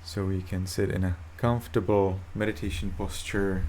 So we can sit in a comfortable meditation posture.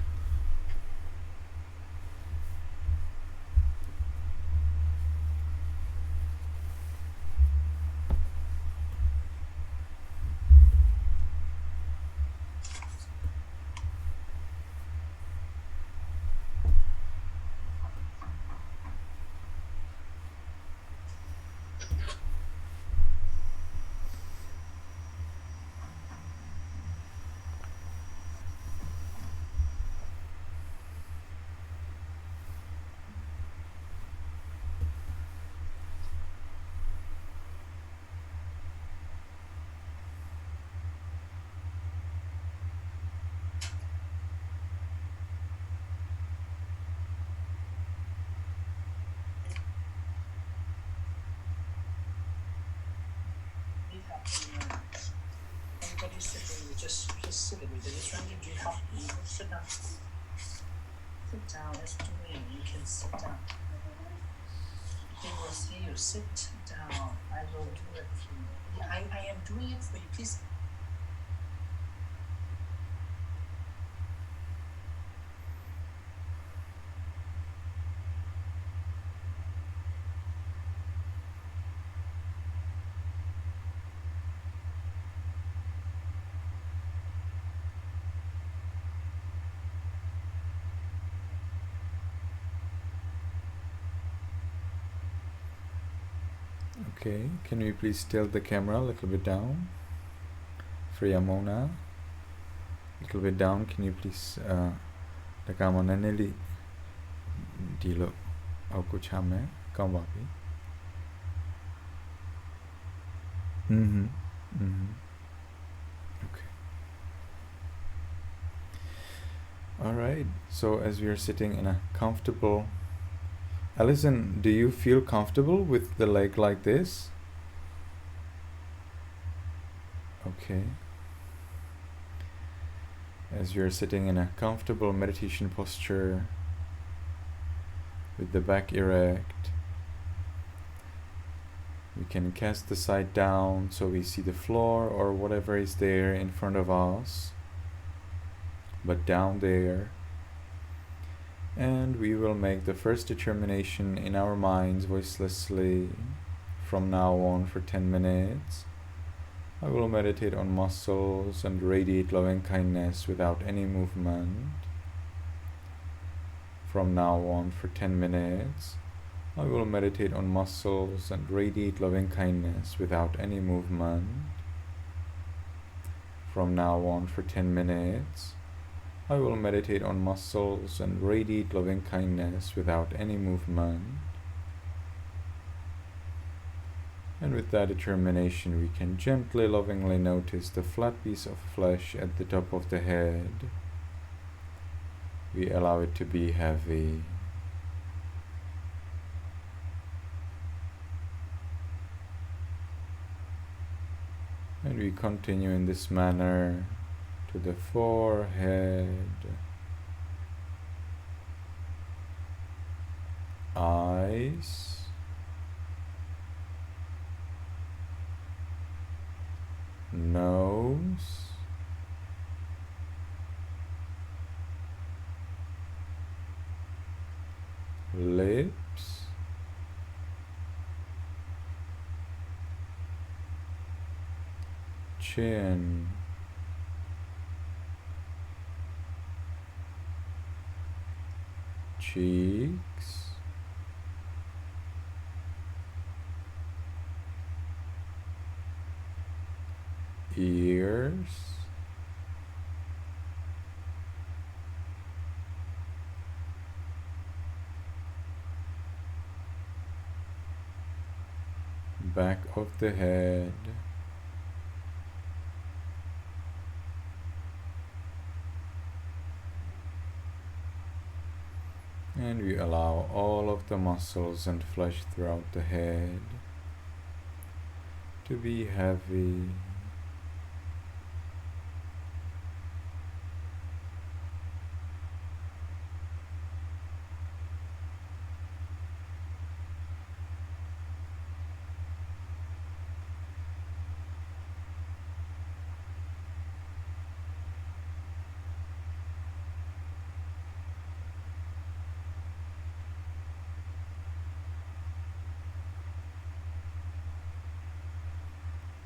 Everybody sitting, just sit with it. Just trying to get up. Sit down. Sit down. Let's do it. You can sit down. They will see you sit down. I will do it for you. Yeah, I am doing it for you. Please. Okay, can we please tilt the camera a little bit down? For Yamona, a little bit down. Can you please the camera naneli dilo auko chame kambabi. Okay. All right. So as we are sitting in a comfortable, Alison, do you feel comfortable with the leg like this? Okay. As you're sitting in a comfortable meditation posture with the back erect, we can cast the sight down so we see the floor or whatever is there in front of us, but down there. And we will make the first determination in our minds voicelessly from now on for 10 minutes. I will meditate on muscles and radiate loving kindness without any movement. From now on for 10 minutes, I will meditate on muscles and radiate loving kindness without any movement. From now on for 10 minutes, I will meditate on muscles and radiate loving kindness without any movement. And with that determination, we can gently, lovingly notice the flat piece of flesh at the top of the head. We allow it to be heavy. And we continue in this manner to the forehead, eyes, nose, lips, chin, cheeks, ears, back of the head, and we allow all of the muscles and flesh throughout the head to be heavy.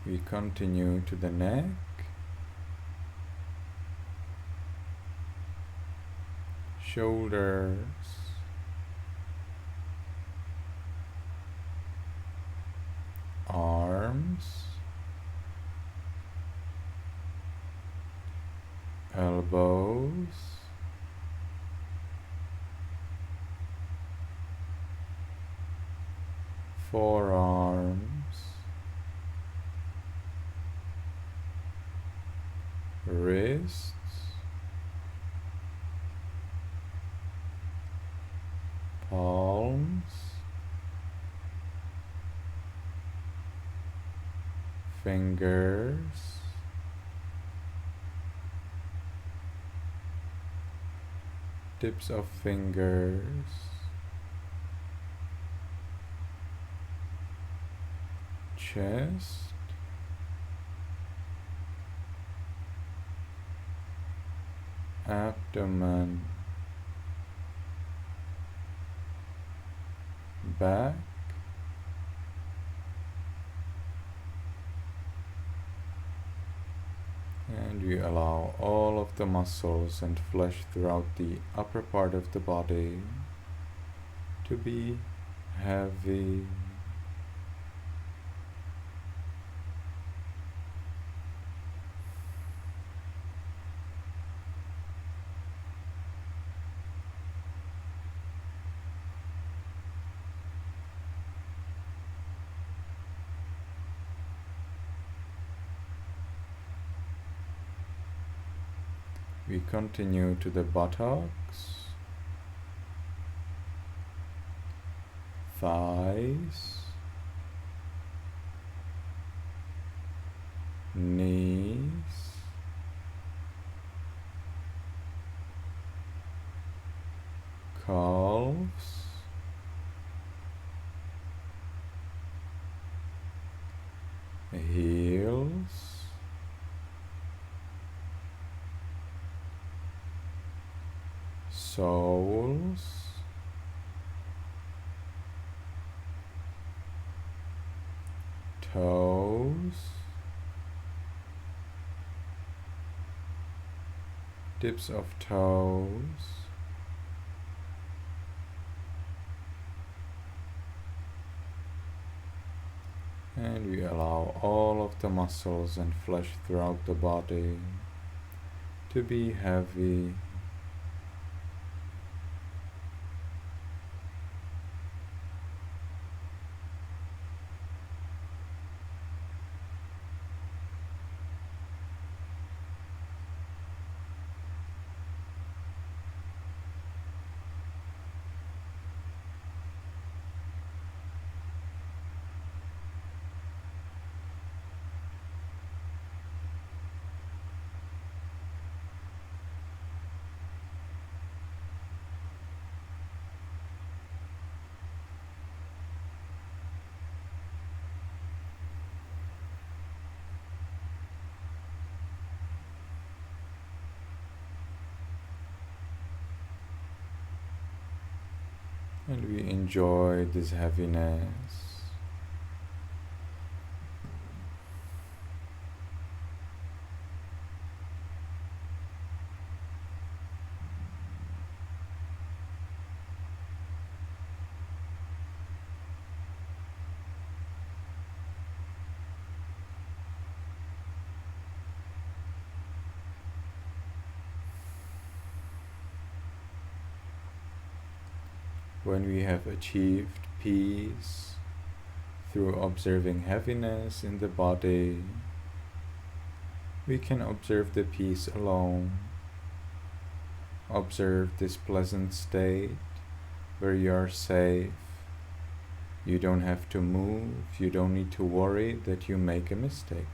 We continue to the neck, shoulders, arms, elbows, forearms, wrists, palms, fingers, tips of fingers, chest, abdomen, back, and we allow all of the muscles and flesh throughout the upper part of the body to be heavy. We continue to the buttocks, thighs, knees, calves, heels, soles, toes, tips of toes, and we allow all of the muscles and flesh throughout the body to be heavy. And we enjoy this heaviness. When we have achieved peace through observing heaviness in the body, we can observe the peace alone. Observe this pleasant state where you are safe. You don't have to move, you don't need to worry that you make a mistake.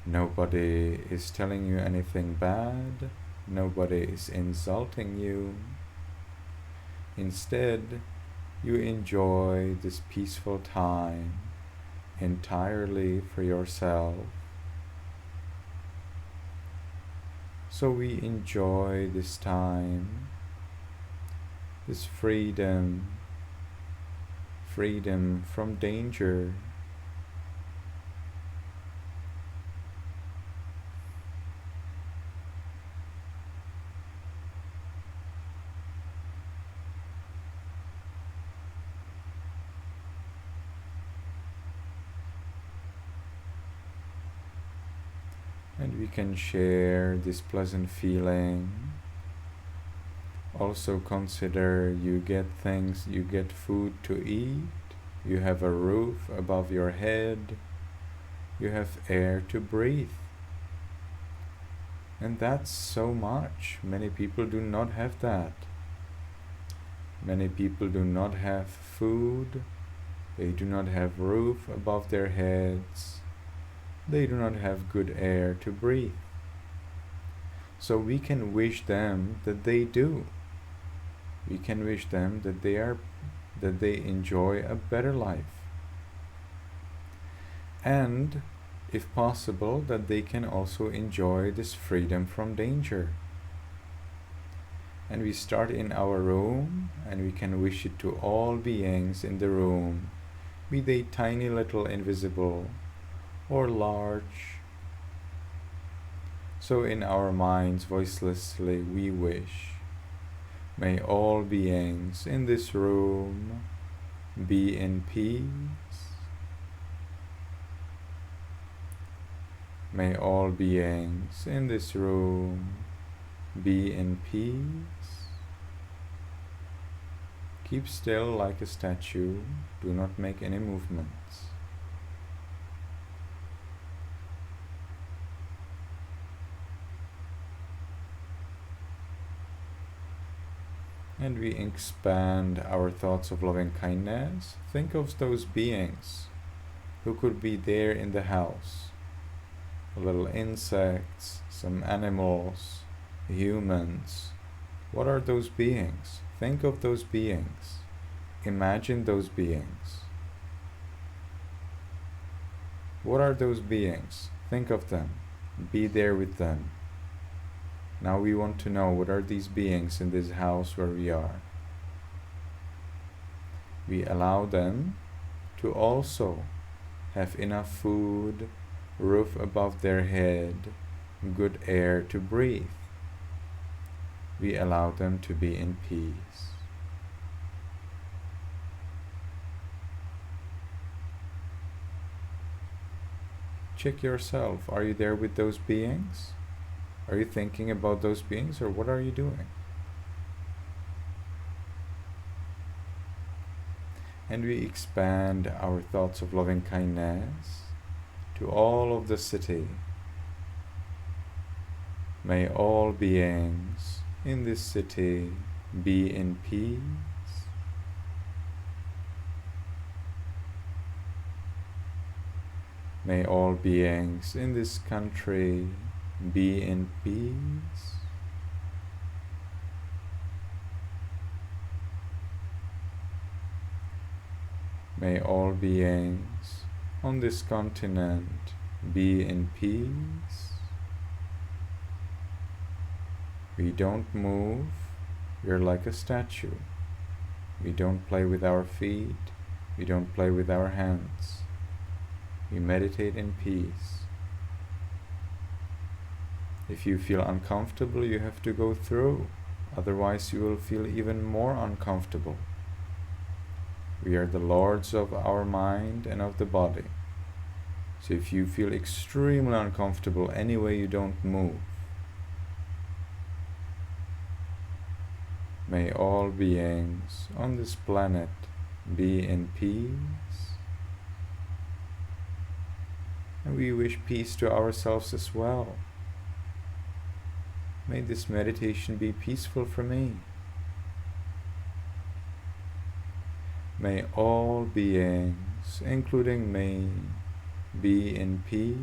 Nobody is telling you anything bad, nobody is insulting you. Instead, you enjoy this peaceful time entirely for yourself. So we enjoy this time, this freedom from danger, And we can share this pleasant feeling. Also consider you get things, you get food to eat, you have a roof above your head, you have air to breathe. And that's so much. Many people do not have that. Many people do not have food, they do not have roof above their heads, they do not have good air to breathe. So we can wish them that they do. We can wish them that they enjoy a better life. And if possible, that they can also enjoy this freedom from danger. And we start in our room, and we can wish it to all beings in the room, be they tiny little invisible or large. So in our minds, voicelessly, we wish, may all beings in this room be in peace. May all beings in this room be in peace. Keep still like a statue. Do not make any movements. And we expand our thoughts of loving kindness. Think of those beings who could be there in the house. Little insects, some animals, humans. What are those beings? Think of those beings. Imagine those beings. What are those beings? Think of them. Be there with them. Now we want to know, what are these beings in this house where we are? We allow them to also have enough food, roof above their head, good air to breathe. We allow them to be in peace. Check yourself. Are you there with those beings? Are you thinking about those beings, or what are you doing? And we expand our thoughts of loving kindness to all of the city. May all beings in this city be in peace. May all beings in this country be in peace. May all beings on this continent be in peace. We don't move, we're like a statue. We don't play with our feet, we don't play with our hands. We meditate in peace. If you feel uncomfortable, you have to go through, otherwise you will feel even more uncomfortable. We are the lords of our mind and of the body. So if you feel extremely uncomfortable, anyway you don't move. May all beings on this planet be in peace. And we wish peace to ourselves as well. May this meditation be peaceful for me. May all beings, including me, be in peace.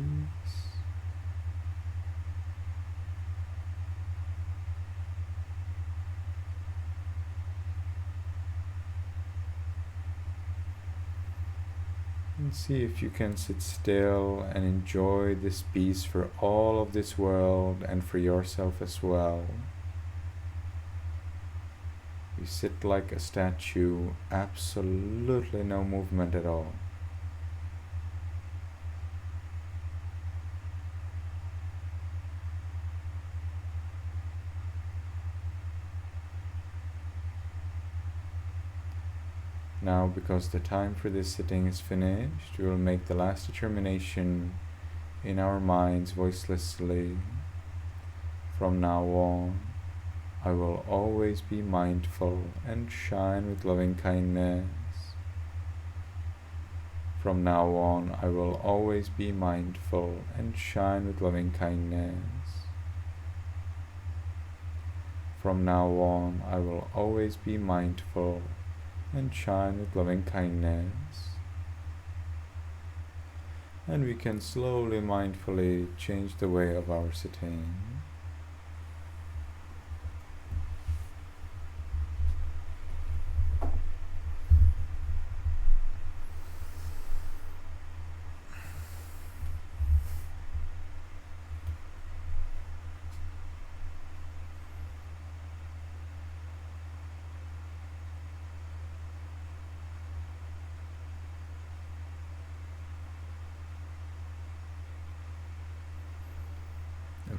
And see if you can sit still and enjoy this peace for all of this world and for yourself as well. You sit like a statue, absolutely no movement at all. Now, because the time for this sitting is finished, we will make the last determination in our minds voicelessly. From now on, I will always be mindful and shine with loving kindness. From now on, I will always be mindful and shine with loving kindness. From now on, I will always be mindful and shine with loving kindness. And we can slowly, mindfully change the way of our sitting.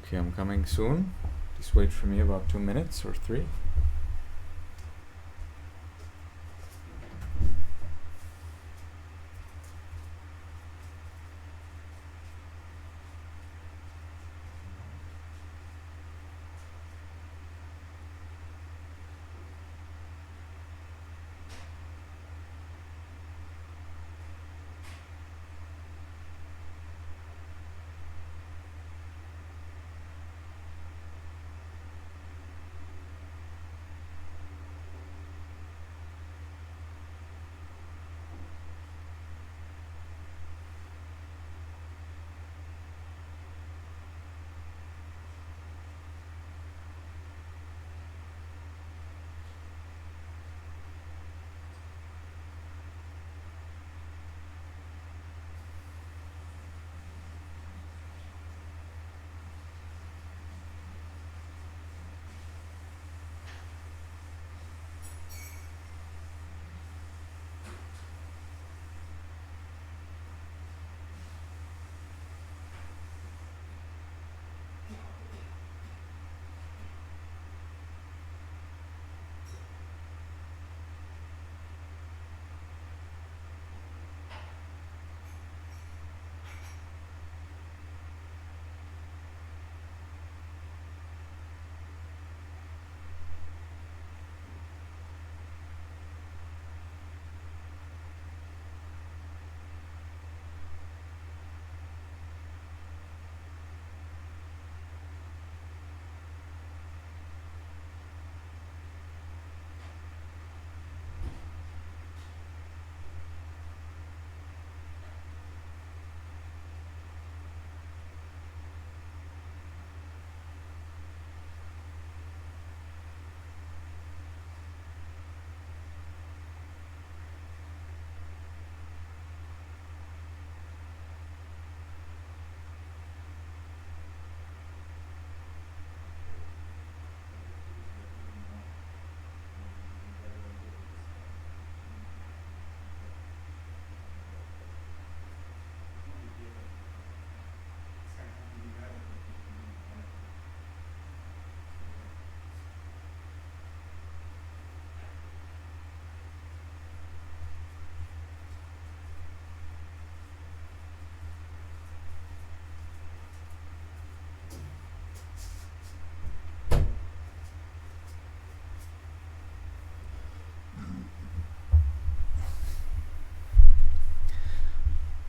Okay, I'm coming soon. Just wait for me about 2 minutes or 3.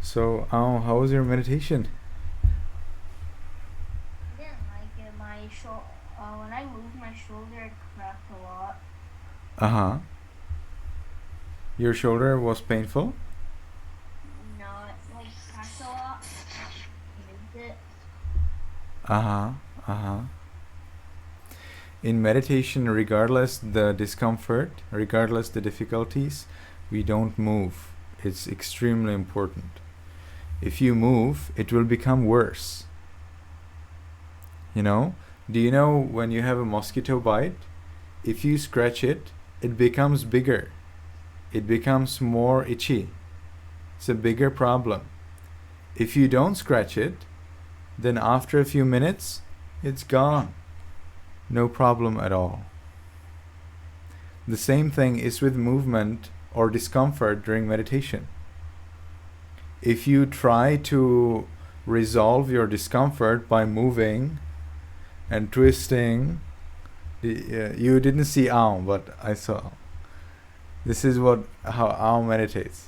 So, how was your meditation? I didn't like it. When I moved my shoulder, it cracked a lot. Uh-huh. Your shoulder was painful? No, it cracked a lot. I moved it. Uh-huh. In meditation, regardless the discomfort, regardless the difficulties, we don't move. It's extremely important. If you move, it will become worse. You know? Do you know when you have a mosquito bite, if you scratch it, it becomes bigger. It becomes more itchy. It's a bigger problem. If you don't scratch it, then after a few minutes, it's gone. No problem at all. The same thing is with movement or discomfort during meditation. If you try to resolve your discomfort by moving and twisting. You didn't see Aum, but I saw. This is how Aum meditates.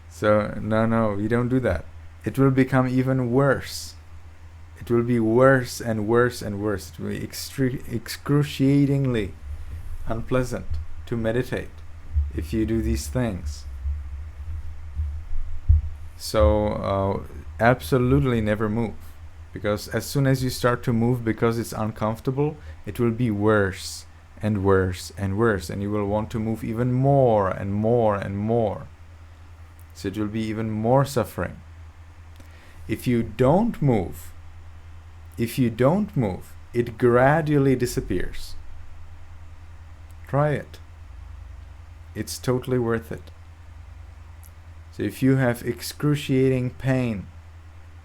So no, we don't do that. It will become even worse. It will be worse and worse and worse. It will be excruciatingly unpleasant to meditate if you do these things. So absolutely never move, because as soon as you start to move because it's uncomfortable, it will be worse and worse and worse, and you will want to move even more and more and more. So it will be even more suffering. If you don't move, it gradually disappears. Try it. It's totally worth it. So if you have excruciating pain,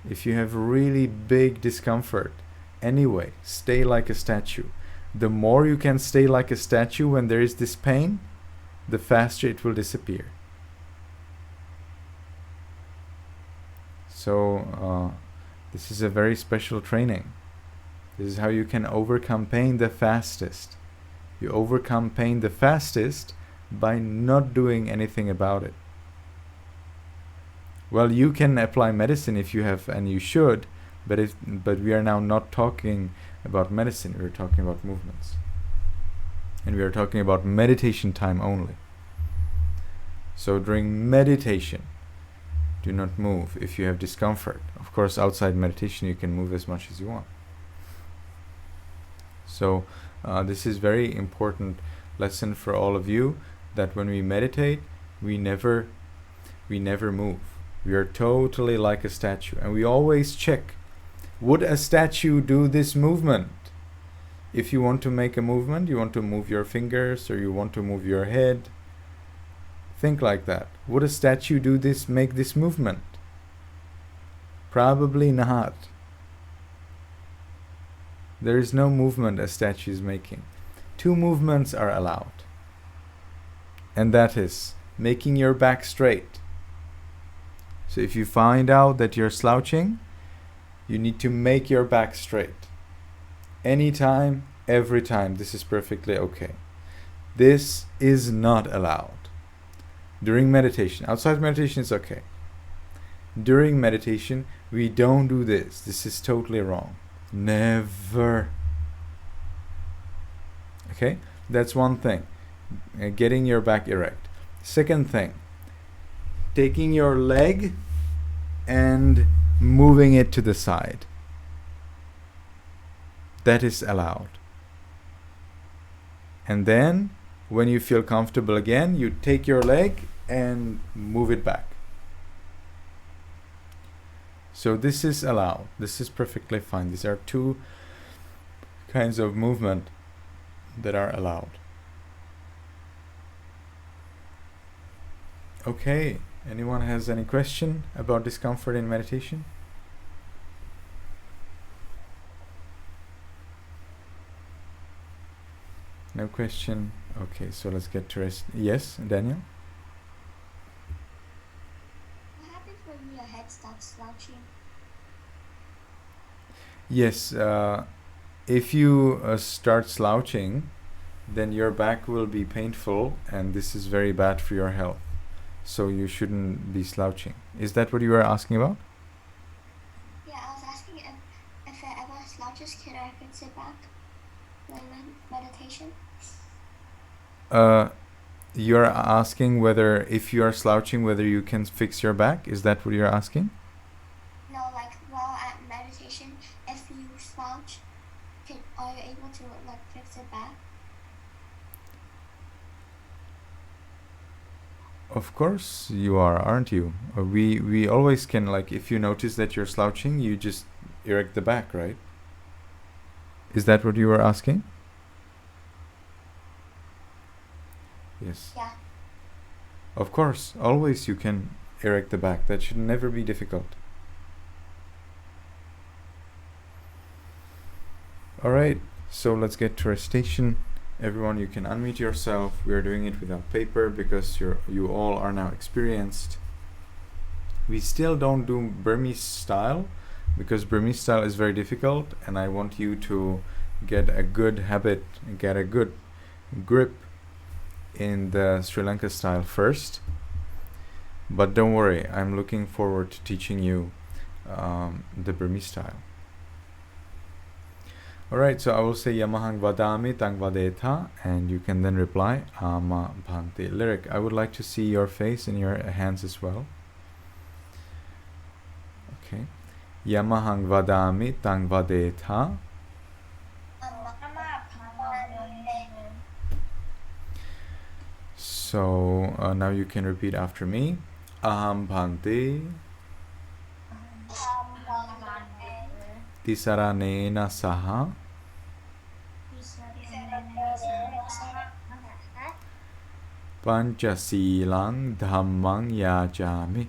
if you have really big discomfort, anyway, stay like a statue. The more you can stay like a statue when there is this pain, the faster it will disappear. So this is a very special training. This is how you can overcome pain the fastest. You overcome pain the fastest by not doing anything about it. Well, you can apply medicine if you have, and you should, but we are now not talking about medicine. We are talking about movements. And we are talking about meditation time only. So during meditation, do not move if you have discomfort. Of course, outside meditation you can move as much as you want. So this is very important lesson for all of you, that when we meditate, we never move. We are totally like a statue, and we always check, would a statue do this movement? If you want to make a movement, you want to move your fingers or you want to move your head, think like that. Would a statue do this, make this movement? Probably not. There is no movement a statue is making. 2 movements are allowed. And that is making your back straight. So if you find out that you're slouching, you need to make your back straight. Anytime, every time, this is perfectly okay. This is not allowed. During meditation, outside meditation is okay. During meditation, we don't do this. This is totally wrong. Never. Okay, that's one thing. Getting your back erect. Second thing, taking your leg and moving it to the side. That is allowed. And then, when you feel comfortable again, you take your leg and move it back. So this is allowed. This is perfectly fine. These are 2 kinds of movement that are allowed. Okay, anyone has any question about discomfort in meditation? No question? Okay, so let's get to rest. Yes, Daniel? What happens when your head starts slouching? Yes, if you start slouching, then your back will be painful, and this is very bad for your health. So you shouldn't be slouching. Is that what you were asking about? Yeah, I was asking if I ever slouches, can I fix it back during meditation? You're asking whether, if you are slouching, whether you can fix your back? Is that what you're asking? No, like while at meditation, if you slouch, are you able to like fix it back? Of course you are, aren't you? We always can, like, if you notice that you're slouching, you just erect the back, right? Is that what you were asking? Yes. Yeah. Of course, always you can erect the back. That should never be difficult. Alright, so let's get to recitation. Everyone, you can unmute yourself. We are doing it without paper because you all are now experienced. We still don't do Burmese style because Burmese style is very difficult, and I want you to get a good habit, get a good grip in the Sri Lanka style first. But don't worry, I'm looking forward to teaching you the Burmese style. Alright, so I will say Yamahang vadami tang vadetha, and you can then reply Ama bhante. Lyric, I would like to see your face and your hands as well. Okay. Yamahang vadami tang vadetha. So now you can repeat after me. Aham bhante tisraṇena saha pañcasīlaṃ dhammaṃ yājāmi.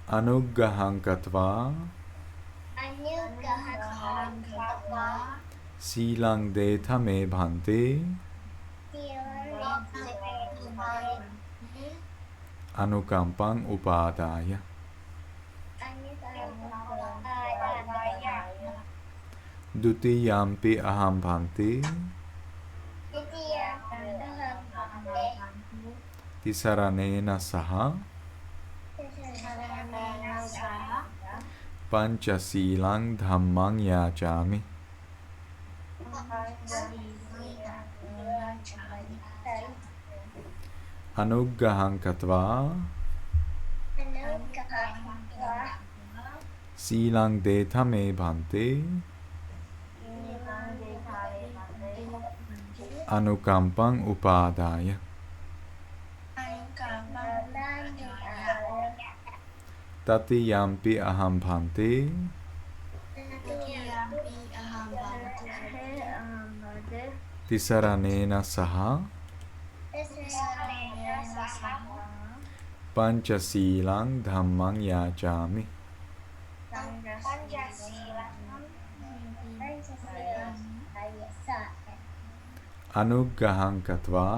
Anuggaham katva sīlaṃ detha me bhante anukampaṃ upādāya. Dutiyampi aham bhante tisraṇena saha pañcasīlaṃ dhammaṃ yājāmi. Anuggaham katva sīlaṃ detha me bhante anukampaṃ upādāya. Tatiyampi aham bhante tisraṇena saha pañcasīlaṃ dhammaṃ yājāmi. Anuggaham katva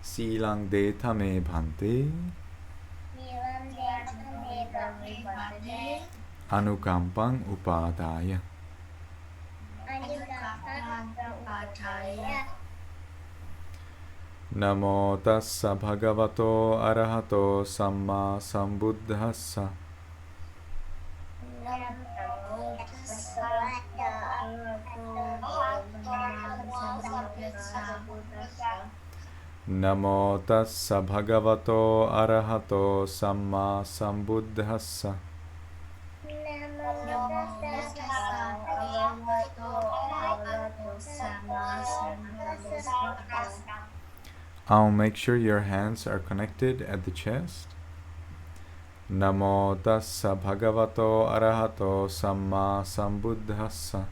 sīlaṃ detha me bhante anukampaṃ upādāya. Namo tassa bhagavato arahato samma sambuddhassa. Namo tassa bhagavato arahato samma sambuddhassa. I'll make sure your hands are connected at the chest. Namo tassa bhagavato arahato samma sambuddhassa.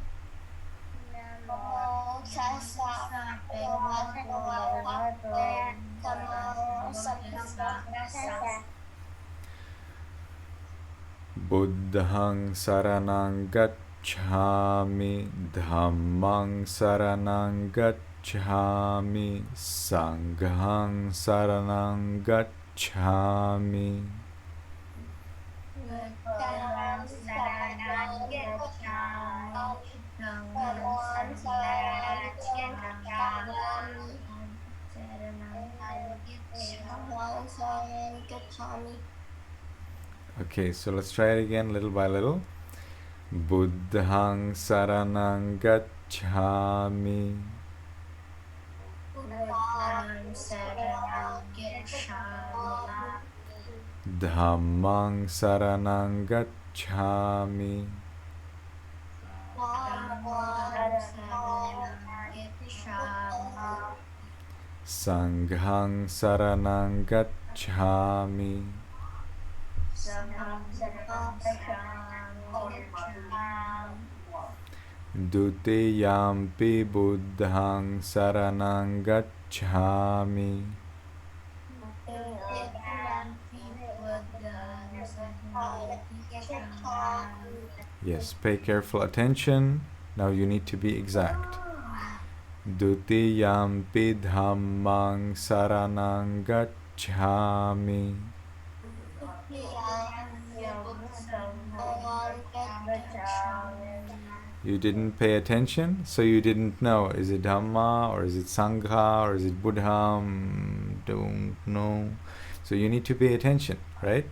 Buddhaṃ saranaṃ gacchāmi, dhammaṃ saranaṃ gacchāmi, saṅghaṃ saranaṃ gacchāmi. Okay, so let's try it again little by little. Buddhaṃ saranaṃ gacchāmi, dhammaṃ saranaṃ gacchāmi, saṅghaṃ saranaṃ gacchāmi. Dutiyampi buddhaṃ saranaṃ gacchāmi. Yes, pay careful attention. Now you need to be exact. Dutiyampi dhammang saranang gacchami. You didn't pay attention, so you didn't know. Is it Dhamma, or is it Sangha, or is it Buddha? Don't know. So you need to pay attention, right?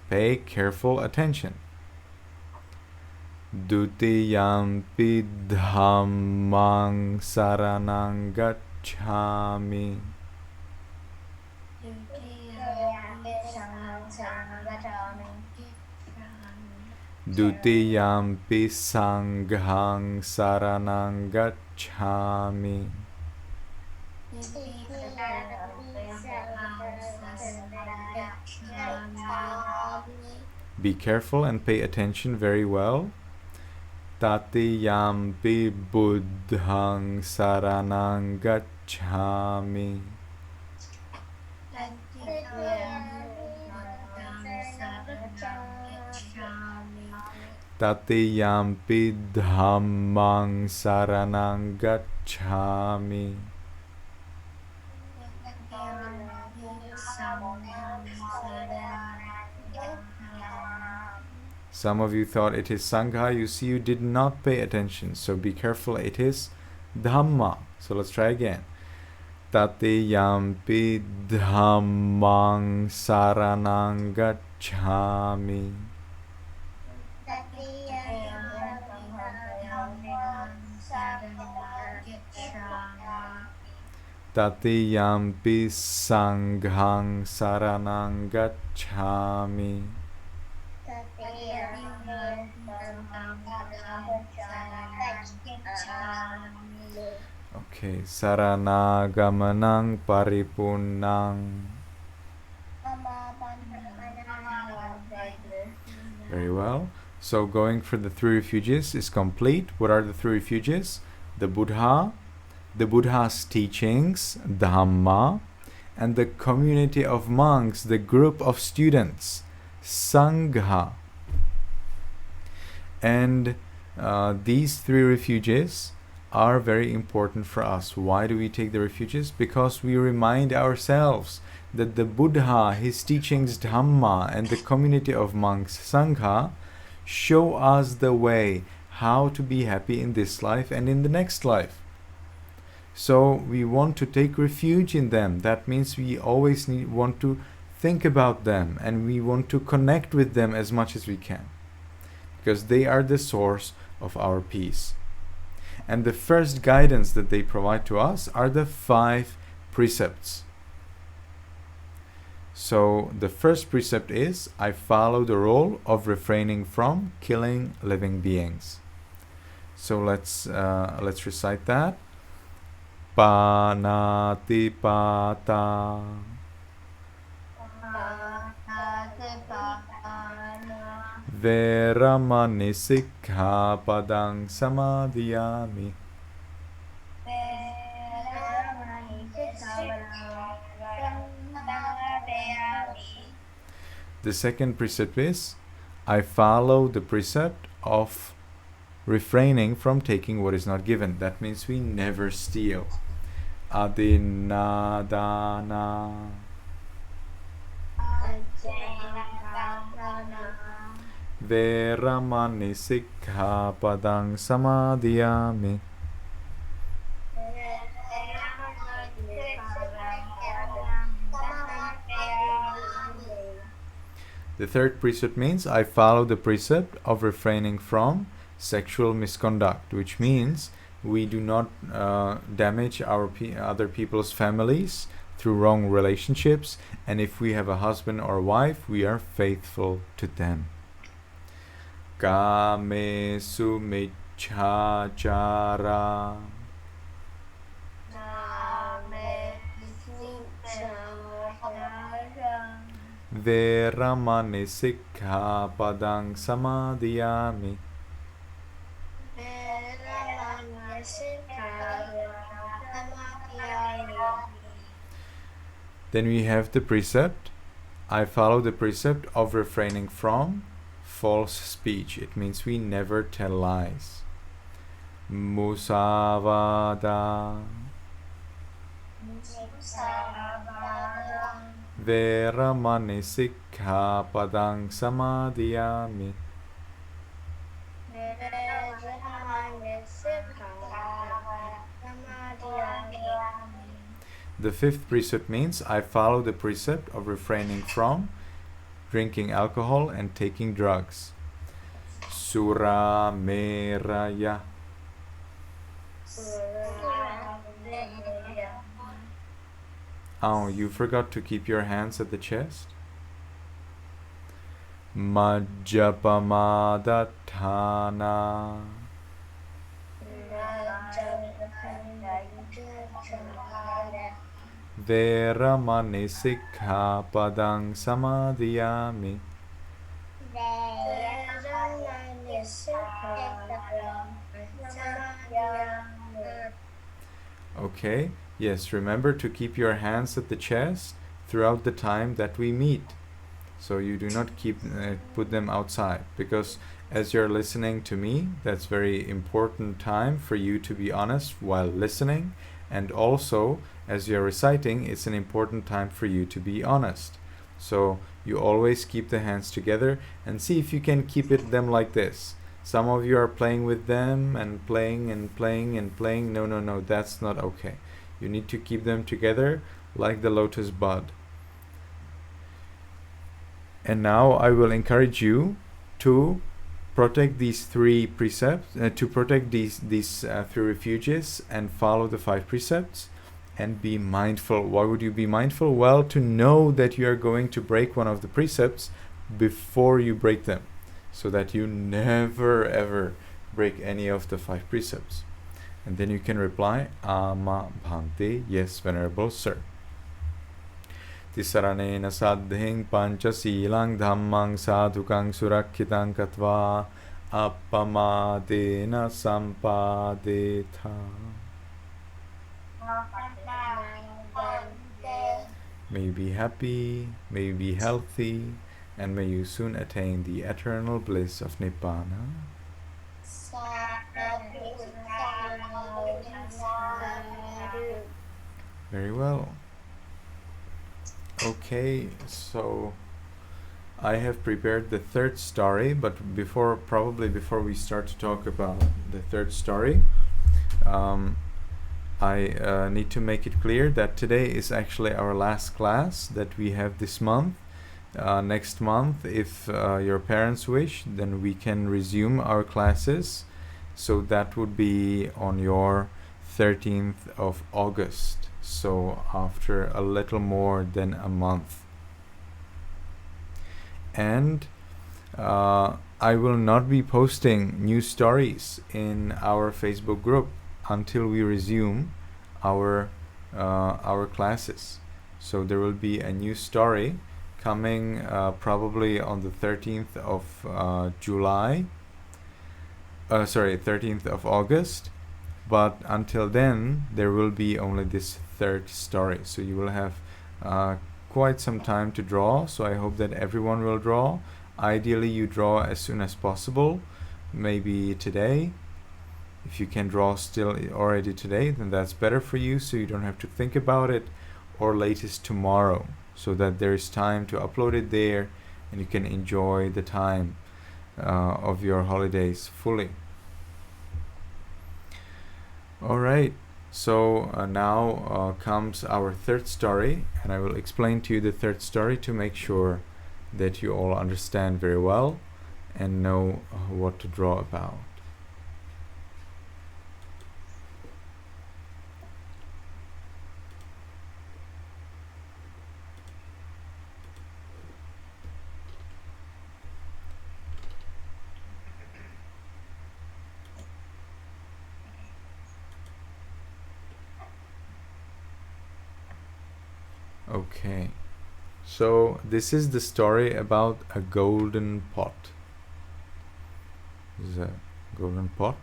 Pay careful attention. Dutiyampi dhammang saranang gacchami. Dutiyampi sanghang saranang gacchami. Be careful and pay attention very well. Tatiyampi buddhang saranang gacchami. Tatiyampi dhammang saranang gacchami. Some of you thought it is Sangha. You see, you did not pay attention. So be careful, it is Dhamma. So let's try again. Tatiyampi dhammang saranang gacchami. Tatiyampi sanghang saranang gacchami. Okay, sarana-gamanang paripunnang. Very well. So going for the three refuges is complete. What are the three refuges? The Buddha, the Buddha's teachings, Dhamma, and the community of monks, the group of students, Sangha. And these three refuges are very important for us. Why do we take the refuges? Because we remind ourselves that the Buddha, his teachings Dhamma, and the community of monks Sangha show us the way how to be happy in this life and in the next life. So we want to take refuge in them. That means we always want to think about them, and we want to connect with them as much as we can, because they are the source of our peace. And the first guidance that they provide to us are the 5 precepts. So the first precept is, I follow the rule of refraining from killing living beings. So let's recite that. Panatipata. Veramani sikkhapadang samadhiyami. The second precept is, I follow the precept of refraining from taking what is not given. That means we never steal. Adinadana. Veramani sikkhapadang samadhiyami. The third precept means I follow the precept of refraining from sexual misconduct, which means we do not damage our other people's families through wrong relationships, and if we have a husband or wife, we are faithful to them. Kamesu michchāchara. Veramani sikkhapadang samadhiyami. Then we have the precept, I follow the precept of refraining from false speech. It means we never tell lies. musavada, veramani sikkhapadang samadhiyami. The fifth precept means I follow the precept of refraining from drinking alcohol and taking drugs. Sura meraya. Oh, you forgot to keep your hands at the chest. Majjapamadatthana. Veramani sikkhapadang samadhiyami. Okay, yes, remember to keep your hands at the chest throughout the time that we meet. So you do not put them outside, because as you're listening to me, that's very important time for you to be honest while listening, and also as you're reciting, it's an important time for you to be honest. So you always keep the hands together and see if you can keep them like this. Some of you are playing with them and playing and playing and playing. No, that's not okay. You need to keep them together like the lotus bud. And now I will encourage you to protect these three precepts, to protect these three refuges and follow the 5 precepts and be mindful. Why would you be mindful? Well, to know that you are going to break one of the precepts before you break them, so that you never ever break any of the 5 precepts. And then you can reply, Ama Bhante, yes, Venerable Sir. Tisraṇena saddhiṃ pañcasīlaṃ dhammaṃ sadhukang surakkhitāṃ katva appamadena sampadetha. May you be happy, may you be healthy, and may you soon attain the eternal bliss of Nibbana. Very well. Okay, so I have prepared the third story, but before we start to talk about the third story, I need to make it clear that today is actually our last class that we have this month. Next month, if your parents wish, then we can resume our classes. So that would be on your 13th of August. So after a little more than a month. And I will not be posting new stories in our Facebook group until we resume our classes. So there will be a new story coming probably on the 13th of 13th of August. But until then, there will be only this third story. So you will have quite some time to draw. So I hope that everyone will draw. Ideally, you draw as soon as possible. Maybe today. If you can draw still already today, then that's better for you. So you don't have to think about it. Or latest tomorrow. So that there is time to upload it there. And you can enjoy the time of your holidays fully. Alright, so now comes our third story, and I will explain to you the third story to make sure that you all understand very well and know what to draw about. Okay, so this is the story about a golden pot. This is a golden pot.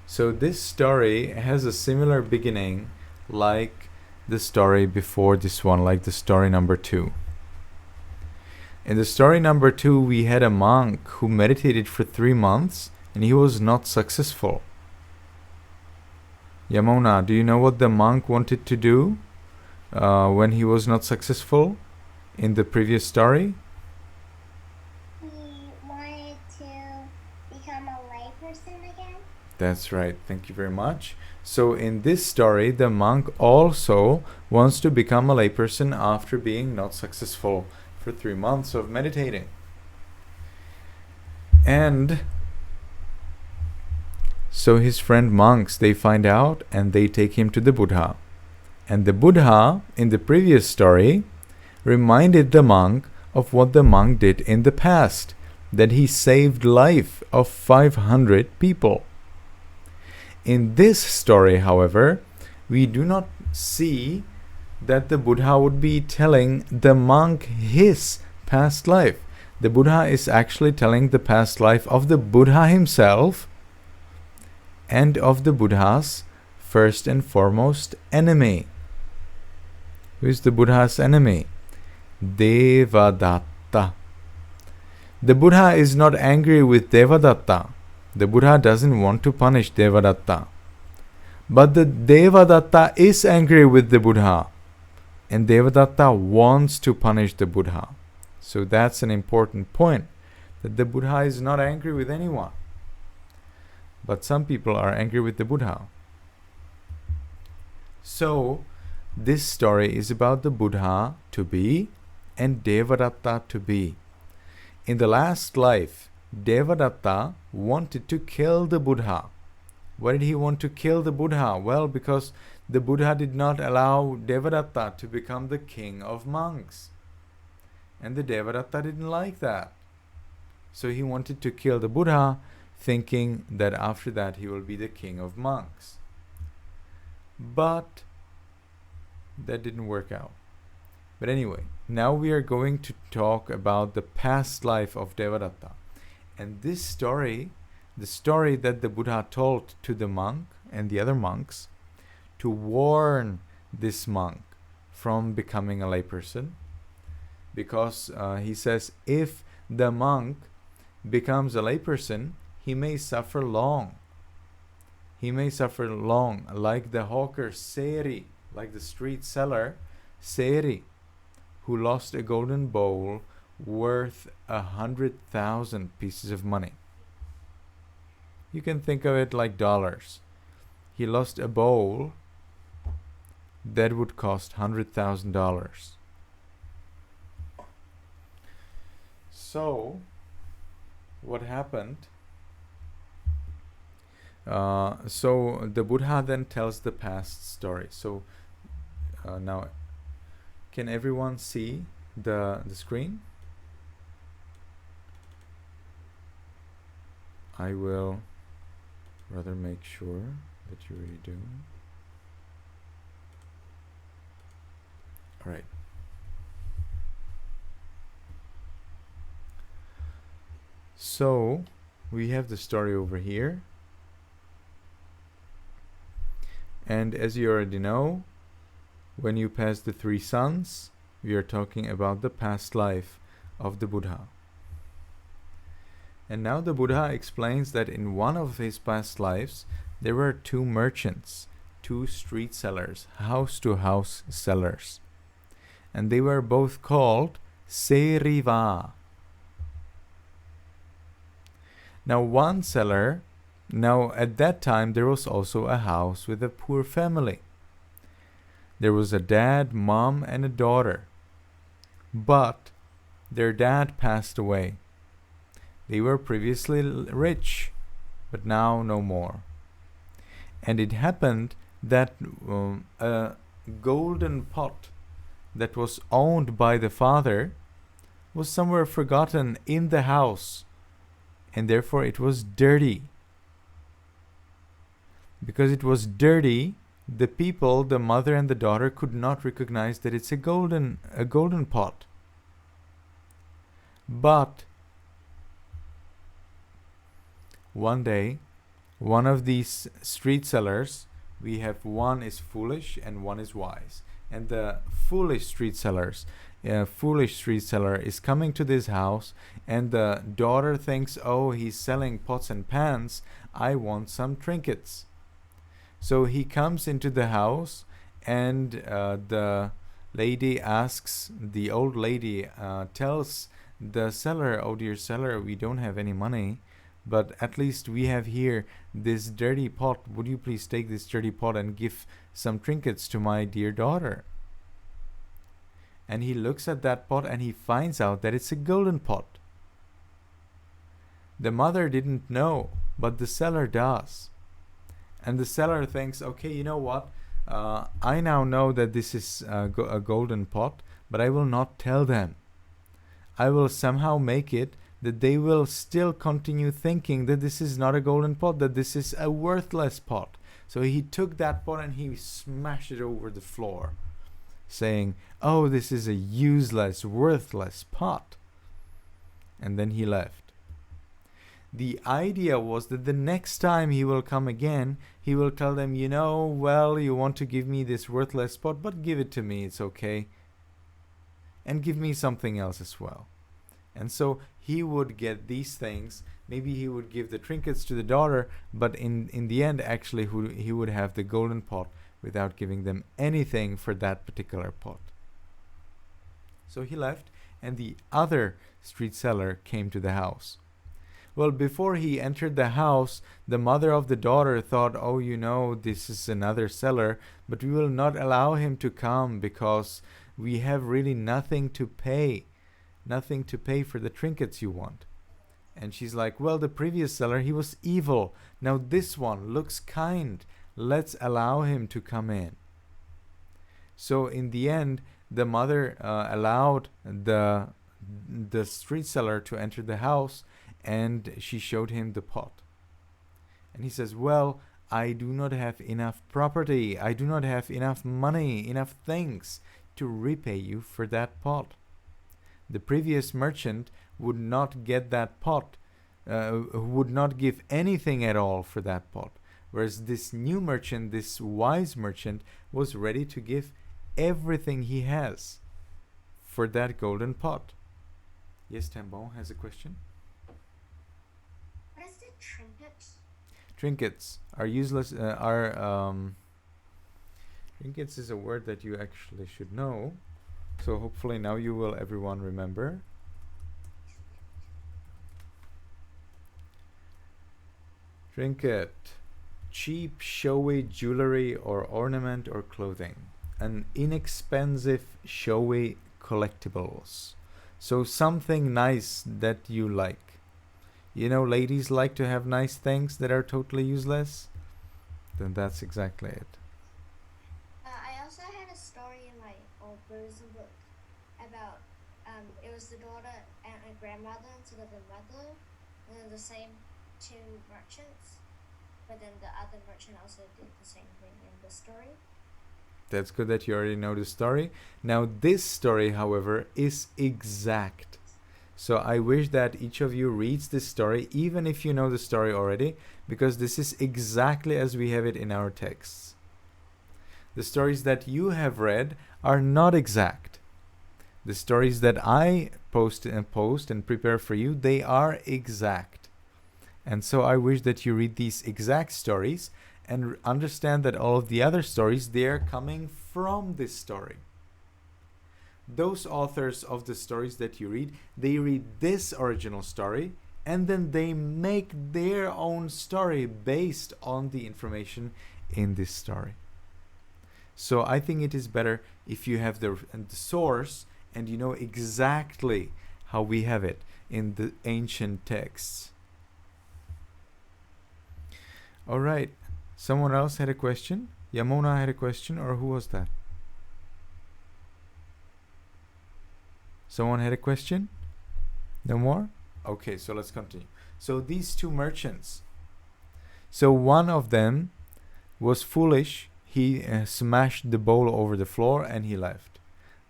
So this story has a similar beginning like the story before this one, like the story number 2. In the story number 2, we had a monk who meditated for 3 months and he was not successful. Yamuna, do you know what the monk wanted to do when he was not successful in the previous story? He wanted to become a layperson again. That's right. Thank you very much. So in this story, the monk also wants to become a layperson after being not successful for 3 months of meditating. And so his friend monks, they find out and they take him to the Buddha. And the Buddha, in the previous story, reminded the monk of what the monk did in the past, that he saved life of 500 people. In this story, however, we do not see that the Buddha would be telling the monk his past life. The Buddha is actually telling the past life of the Buddha himself and of the Buddha's first and foremost enemy. Who is the Buddha's enemy? Devadatta. The Buddha is not angry with Devadatta. The Buddha doesn't want to punish Devadatta. But the Devadatta is angry with the Buddha. And Devadatta wants to punish the Buddha. So that's an important point, that the Buddha is not angry with anyone. But some people are angry with the Buddha. So this story is about the Buddha to be and Devadatta to be. In the last life, Devadatta wanted to kill the Buddha. Why did he want to kill the Buddha? Well, because the Buddha did not allow Devadatta to become the king of monks. And the Devadatta didn't like that. So he wanted to kill the Buddha, thinking that after that he will be the king of monks. But that didn't work out. But anyway, now we are going to talk about the past life of Devadatta. And this story, the story that the Buddha told to the monk and the other monks to warn this monk from becoming a layperson, because he says if the monk becomes a layperson, he may suffer long. He may suffer long, like the hawker Seri, like the street seller Seri, who lost a golden bowl worth 100,000 pieces of money. You can think of it like dollars. He lost a bowl that would cost $100,000. So, what happened? So the Buddha then tells the past story. So now, can everyone see the screen? I will rather make sure that you really do. All right. So we have the story over here. And as you already know, when you pass the 3 suns, we are talking about the past life of the Buddha. And now the Buddha explains that in one of his past lives, there were 2 merchants, 2 street sellers, house-to-house sellers. And they were both called Seriva. Now one seller, now at that time there was also a house with a poor family. There was a dad, mom, and a daughter. But their dad passed away. They were previously rich, but now no more. And it happened that a golden pot that was owned by the father was somewhere forgotten in the house, and therefore it was dirty. Because it was dirty, the people, the mother and the daughter, could not recognize that it's a golden pot. But one day, one of these street sellers, we have one is foolish and one is wise. And the foolish street sellers foolish street seller is coming to this house, and the daughter thinks, oh, he's selling pots and pans, I want some trinkets. So he comes into the house, and the lady asks, the old lady tells the seller, oh dear seller, we don't have any money, but at least we have here this dirty pot. Would you please take this dirty pot and give some trinkets to my dear daughter? And he looks at that pot and he finds out that it's a golden pot. The mother didn't know, but the seller does. And the seller thinks, okay, you know what? I now know that this is a golden pot, but I will not tell them. I will somehow make it that they will still continue thinking that this is not a golden pot, that this is a worthless pot. So he took that pot and he smashed it over the floor, saying, oh, this is a useless, worthless pot. And then he left. The idea was that the next time he will come again, he will tell them, you know, well, you want to give me this worthless pot, but give it to me, it's okay. And give me something else as well. And so he would get these things. Maybe he would give the trinkets to the daughter, but in the end, actually, he would have the golden pot without giving them anything for that particular pot. So he left, and the other street seller came to the house. Well, before he entered the house, the mother of the daughter thought, oh, you know, this is another seller, but we will not allow him to come because we have really nothing to pay for the trinkets you want. And she's like, well, the previous seller, he was evil. Now this one looks kind. Let's allow him to come in. So in the end, the mother allowed the street seller to enter the house, and she showed him the pot. And he says, well, I do not have enough property. I do not have enough money, enough things to repay you for that pot. The previous merchant would not get that pot, would not give anything at all for that pot. Whereas this new merchant, this wise merchant, was ready to give everything he has for that golden pot. Yes, Tambon has a question. What is the trinkets? Trinkets are useless. Trinkets is a word that you actually should know. So hopefully now you will everyone remember. Trinket. Cheap, showy jewelry or ornament or clothing. An inexpensive, showy collectibles. So something nice that you like. You know, ladies like to have nice things that are totally useless. Then that's exactly it. I also had a story in my old Buddhism book about it was the daughter and a grandmother instead of the mother, and then the same two merchants, but then the other merchant also did the same thing in the story. That's good that you already know the story. Now this story, however, is exact. So I wish that each of you reads this story, even if you know the story already, because this is exactly as we have it in our texts. The stories that you have read are not exact. The stories that I post and prepare for you, they are exact. And so I wish that you read these exact stories and understand that all of the other stories, they are coming from this story. Those authors of the stories that you read, they read this original story and then they make their own story based on the information in this story. So I think it is better if you have the source and you know exactly how we have it in the ancient texts. All right. Someone else had a question? Yamuna had a question, or who was that? Someone had a question? No more? Okay, so let's continue. So these two merchants. So one of them was foolish. He smashed the bowl over the floor and he left.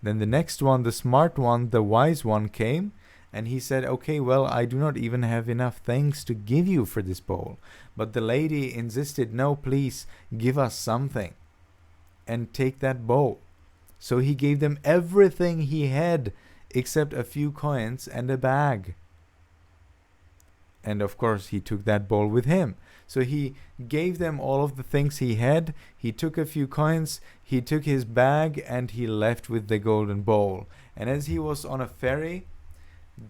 Then the next one, the smart one, the wise one came and he said, okay, well, I do not even have enough things to give you for this bowl. But the lady insisted, no, please give us something and take that bowl. So he gave them everything he had except a few coins and a bag. And of course, he took that bowl with him. So he gave them all of the things he had. He took a few coins, he took his bag, and he left with the golden bowl. And as he was on a ferry,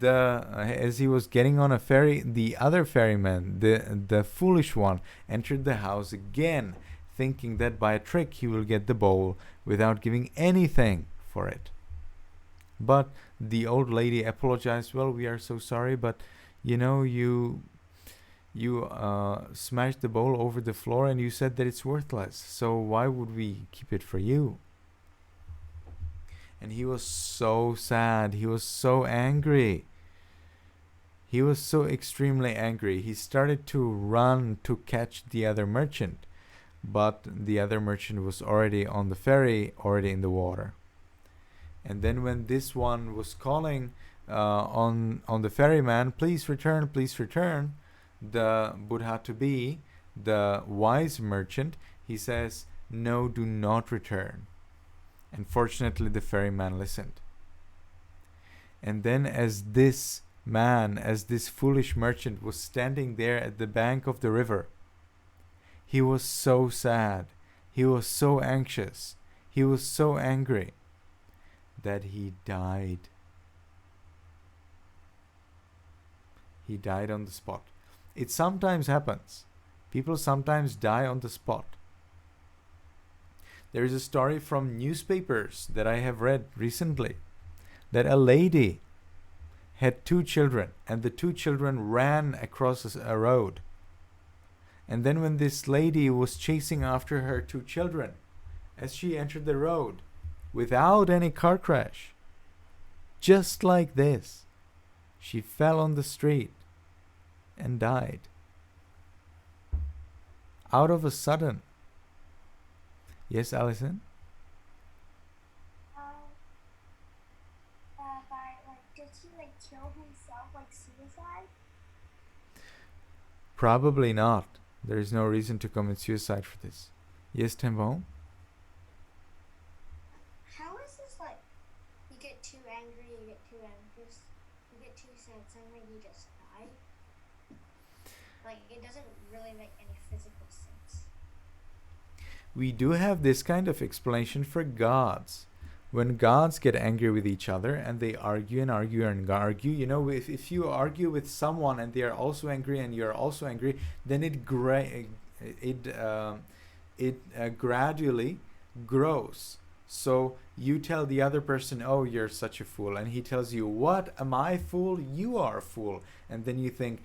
as he was getting on a ferry, the other ferryman, the foolish one, entered the house again, thinking that by a trick he will get the bowl without giving anything for it. But the old lady apologized. Well, we are so sorry, but you smashed the bowl over the floor and you said that it's worthless. So why would we keep it for you? And he was so sad. He was so angry. He was so extremely angry. He started to run to catch the other merchant. But the other merchant was already on the ferry, already in the water. And then when this one was calling on the ferryman, please return, the Buddha-to-be, the wise merchant, he says, no, do not return. And fortunately, the ferryman listened. And then as this foolish merchant was standing there at the bank of the river, he was so sad, he was so anxious, he was so angry that he died. He died on the spot. It sometimes happens. People sometimes die on the spot. There is a story from newspapers that I have read recently that a lady had 2 children and the 2 children ran across a road. And then when this lady was chasing after her 2 children, as she entered the road, without any car crash, just like this, she fell on the street and died. Out of a sudden. Yes, Alison? Did he kill himself, suicide? Probably not. There is no reason to commit suicide for this. Yes, Tembo? How is this you get too angry, you get too anxious, you get too sad, suddenly you just die? It doesn't really make any physical sense. We do have this kind of explanation for gods. When gods get angry with each other and they argue and argue and argue, if you argue with someone and they are also angry and you're also angry, then it gradually grows. So you tell the other person, oh, you're such a fool. And he tells you, what? Am I a fool? You are a fool. And then you think,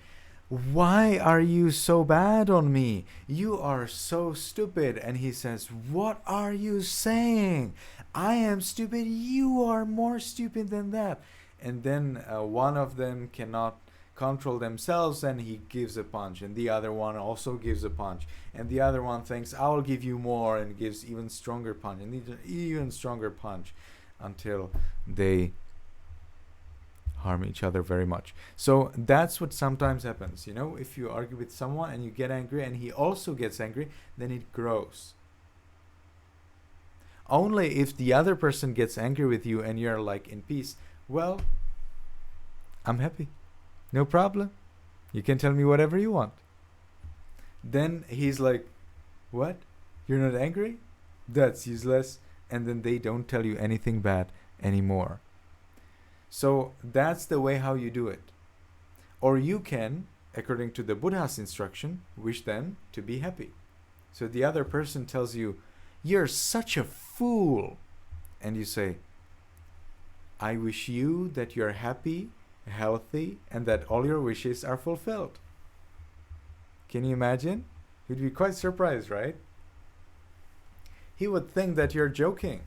why are you so bad on me? You are so stupid. And he says, what are you saying? I am stupid. You are more stupid than that. And then one of them cannot control themselves and he gives a punch. And the other one also gives a punch. And the other one thinks, I'll give you more, and gives even stronger punch and even stronger punch until they harm each other very much. So that's what sometimes happens. If you argue with someone and you get angry and he also gets angry, then it grows. Only if the other person gets angry with you and you're in peace, well, I'm happy. No problem. You can tell me whatever you want. Then he's like, what? You're not angry? That's useless. And then they don't tell you anything bad anymore. So that's the way how you do it. Or you can, according to the Buddha's instruction, wish them to be happy. So the other person tells you, you're such a fool. And you say, I wish you that you're happy, healthy, and that all your wishes are fulfilled. Can you imagine? You'd be quite surprised, right? He would think that you're joking.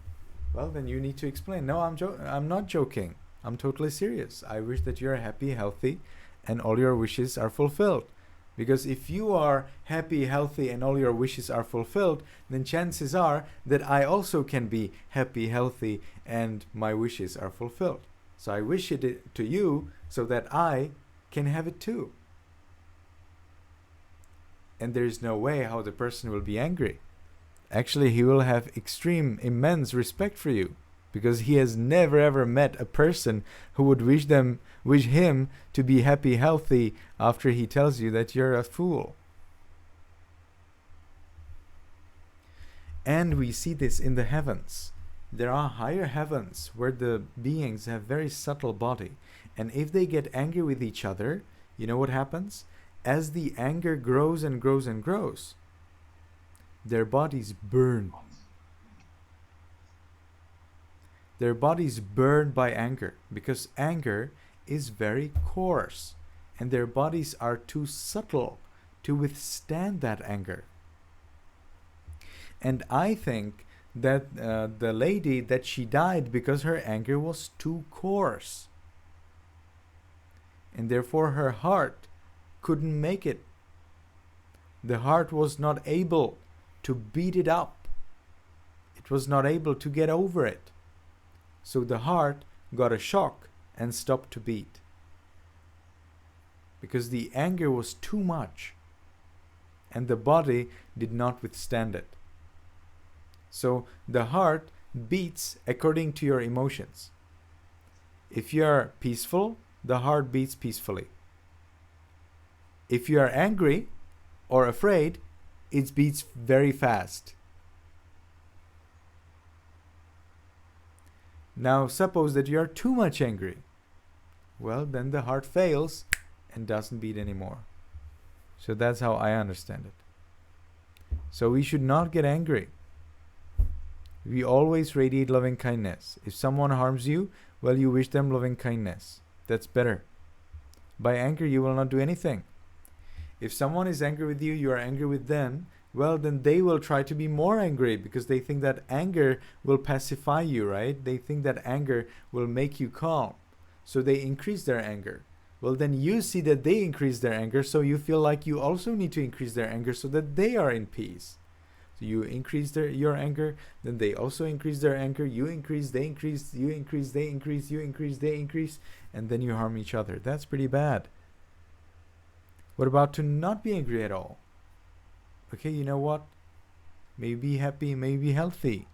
Well, then you need to explain. No, I'm not joking. I'm totally serious. I wish that you're happy, healthy, and all your wishes are fulfilled. Because if you are happy, healthy, and all your wishes are fulfilled, then chances are that I also can be happy, healthy, and my wishes are fulfilled. So I wish it to you so that I can have it too. And there is no way how the person will be angry. Actually, he will have immense respect for you. because he has never ever met a person who would wish him to be happy, healthy after he tells you that you're a fool. And we see this in the heavens. There are higher heavens where the beings have very subtle body, and if they get angry with each other, you know what happens? As the anger grows and grows and grows, their bodies burn. Their bodies burn by anger, because anger is very coarse, and their bodies are too subtle to withstand that anger. And I think that the lady, that she died because her anger was too coarse, and therefore her heart couldn't make it. The heart was not able to beat it up. It was not able to get over it. So the heart got a shock and stopped to beat, because the anger was too much and the body did not withstand it. So the heart beats according to your emotions. If you are peaceful, the heart beats peacefully. If you are angry or afraid, it beats very fast. Now suppose that you are too much angry. Well, then the heart fails and doesn't beat anymore. So that's how I understand it. So we should not get angry. We always radiate loving kindness. If someone harms you, well, you wish them loving kindness. That's better. By anger, you will not do anything. If someone is angry with you, you are angry with them, well, then they will try to be more angry, because they think that anger will pacify you, right? They think that anger will make you calm. So they increase their anger. Well, then you see that they increase their anger, so you feel like you also need to increase their anger so that they are in peace. So you increase your anger, then they also increase their anger. You increase, they increase, you increase, they increase, you increase, they increase, and then you harm each other. That's pretty bad. What about to not be angry at all? Okay, you know what? Maybe be happy, maybe be healthy.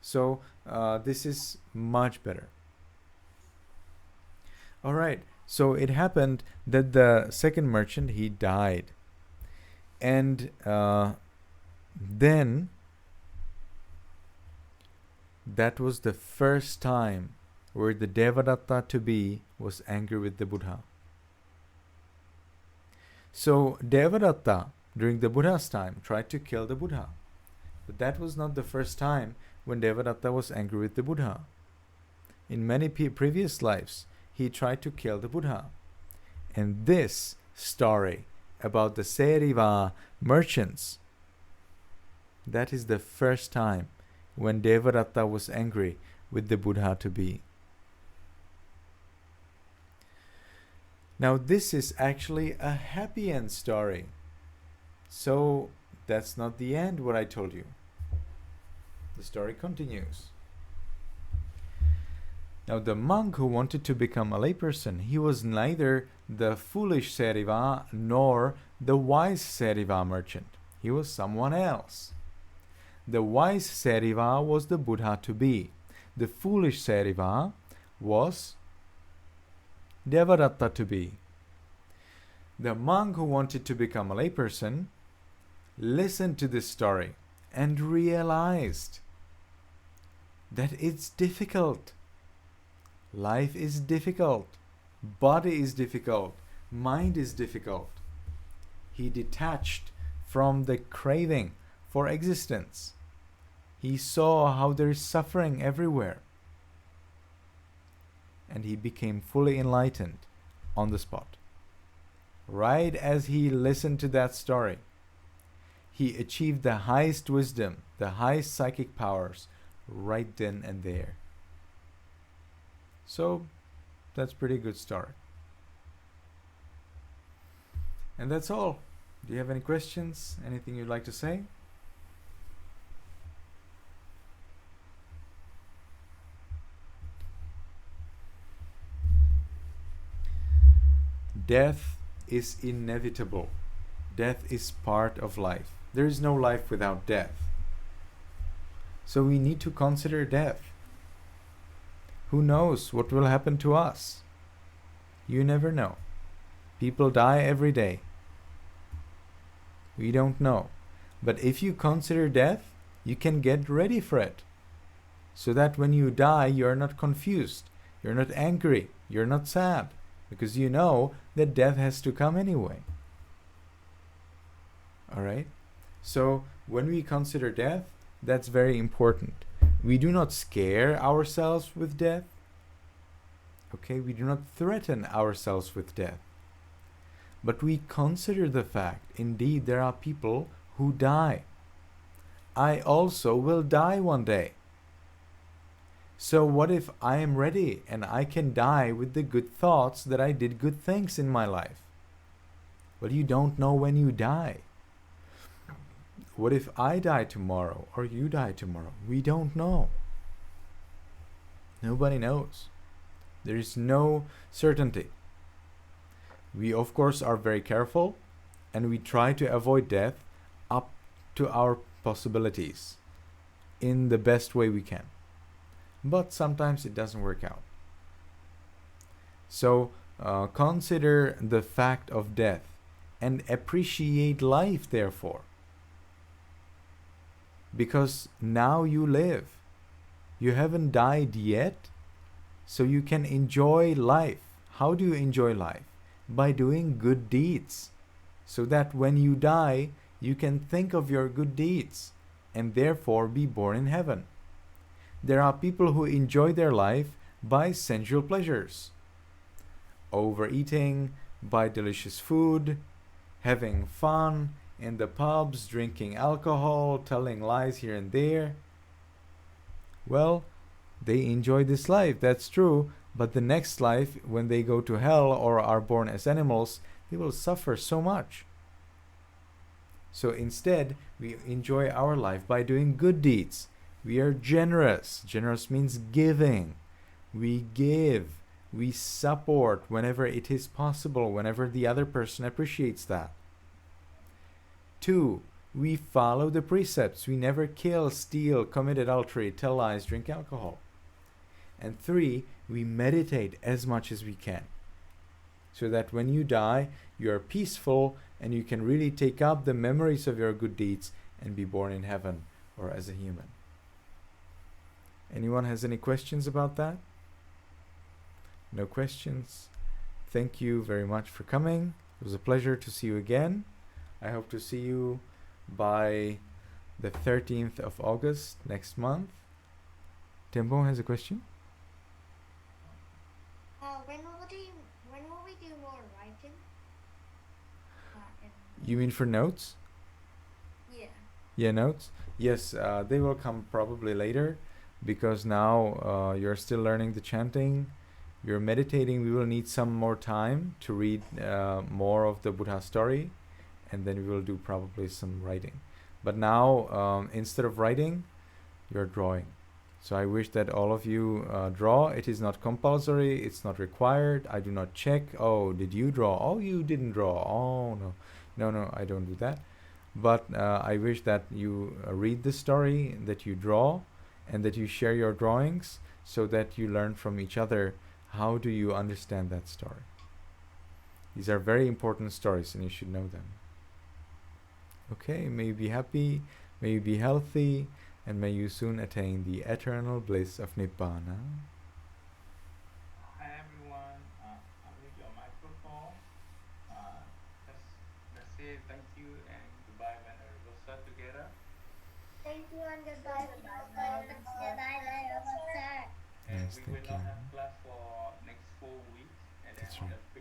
So this is much better. All right. So it happened that the second merchant, he died. And then that was the first time where the Devadatta to be was angry with the Buddha. So Devadatta during the Buddha's time tried to kill the Buddha. But that was not the first time when Devadatta was angry with the Buddha. In many previous lives, he tried to kill the Buddha. And this story about the Seri merchants, that is the first time when Devadatta was angry with the Buddha to be. Now this is actually a happy end story. So that's not the end what I told you. The story continues. Now the monk who wanted to become a layperson, he was neither the foolish Seriva nor the wise Seriva merchant. He was someone else. The wise Seriva was the Buddha to be. The foolish Seriva was Devadatta to be. The monk who wanted to become a layperson listened to this story and realized that it's difficult. Life is difficult. Body is difficult. Mind is difficult. He detached from the craving for existence. He saw how there is suffering everywhere. And he became fully enlightened on the spot. Right as he listened to that story, he achieved the highest wisdom, the highest psychic powers, right then and there. So, that's pretty good story. And that's all. Do you have any questions? Anything you'd like to say? Death is inevitable. Death is part of life. There is no life without death. So we need to consider death. Who knows what will happen to us? You never know. People die every day. We don't know. But if you consider death, you can get ready for it. So that when you die, you're not confused. You're not angry. You're not sad. Because you know that death has to come anyway. Alright? So when we consider death, that's very important. We do not scare ourselves with death. Okay? We do not threaten ourselves with death. But we consider the fact, indeed, there are people who die. I also will die one day. So what if I am ready and I can die with the good thoughts that I did good things in my life? Well, you don't know when you die. What if I die tomorrow or you die tomorrow? We don't know. Nobody knows. There is no certainty. We, of course, are very careful and we try to avoid death up to our possibilities in the best way we can. But sometimes it doesn't work out. So consider the fact of death and appreciate life, therefore. Because now you live. You haven't died yet, so you can enjoy life. How do you enjoy life? By doing good deeds. So that when you die, you can think of your good deeds and therefore be born in heaven. There are people who enjoy their life by sensual pleasures. Overeating, by delicious food, having fun in the pubs, drinking alcohol, telling lies here and there. Well, they enjoy this life, that's true, but the next life, when they go to hell or are born as animals, they will suffer so much. So instead, we enjoy our life by doing good deeds. We are generous. Generous means giving. We give. We support whenever it is possible, whenever the other person appreciates that. 2, we follow the precepts. We never kill, steal, commit adultery, tell lies, drink alcohol. And 3, we meditate as much as we can. So that when you die, you are peaceful and you can really take up the memories of your good deeds and be born in heaven or as a human. Anyone has any questions about that? No questions? Thank you very much for coming. It was a pleasure to see you again. I hope to see you by the 13th of August next month. Tembo has a question? When will we do more writing? You mean for notes? Yeah. Yeah, notes? Yes, they will come probably later because now you're still learning the chanting. You're meditating. We will need some more time to read more of the Buddha story, and then we will do probably some writing. But now, instead of writing, you're drawing. So I wish that all of you draw. It is not compulsory. It's not required. I do not check. Oh, did you draw? Oh, you didn't draw. Oh, no. No, I don't do that. But I wish that you read the story, that you draw, and that you share your drawings so that you learn from each other. How do you understand that story? These are very important stories and you should know them. Okay, may you be happy, may you be healthy, and may you soon attain the eternal bliss of Nibbana. Hi everyone, I'm with your microphone. Let's say thank you and goodbye when we will start together. Thank you and goodbye. And Yes, we thank will not you. have class for next 4 weeks, and then That's on right. the